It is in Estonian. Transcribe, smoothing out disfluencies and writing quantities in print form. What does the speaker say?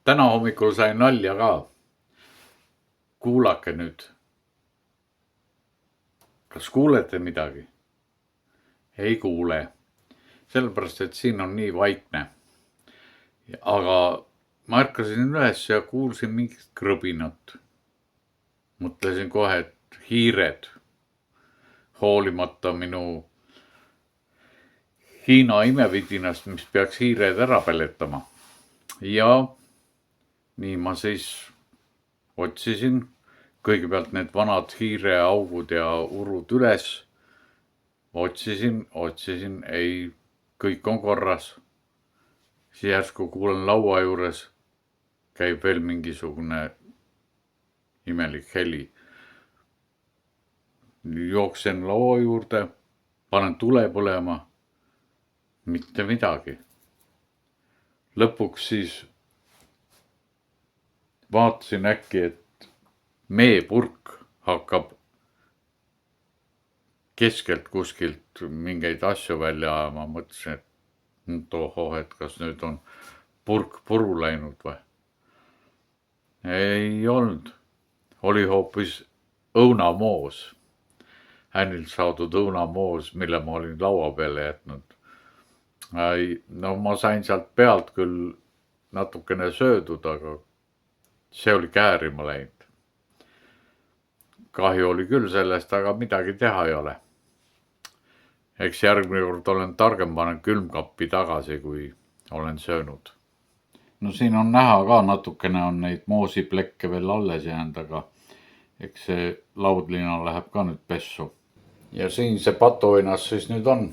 Täna hommikul sain nalja ka. Kuulake nüüd. Kas kuulete midagi? Ei kuule. Sellepärast, et siin on nii vaikne. Aga ma ärkasin üles ja kuulsin mingit krõbinat. Mõtlesin kohe, et hiired. Hoolimata minu Hiina imevidinast, mis peaks hiired ära peletama. Ja nii ma siis otsisin kõigepealt need vanad hiireaugud ja urud üles. Otsisin, ei, kõik on korras. Siis järsku kuulen laua juures käib veel mingisugune imelik heli. Jooksen laua juurde, panen tule põlema. Mitte midagi. Lõpuks siis vaatasin äkki, et meepurk hakkab keskelt kuskilt mingeid asju välja ajama. Mõtlesin, et tohoh, et kas nüüd on purk puru läinud või? Ei olnud. Oli hoopis õunamoos. Hännilt saadud õunamoos, mille ma olin laua peale jätnud. No ma sain sealt pealt küll natukene söödud, aga see oli käärima läinud. Kahju oli küll sellest, aga midagi teha ei ole. Eks järgmine kord olen targem, panen külmkappi tagasi, kui olen söönud. No siin on näha ka natukene on neid moosiplekke veel alles jäänud, aga eks see laudlina läheb ka nüüd pessu. Ja siin see patuoinas siis nüüd on.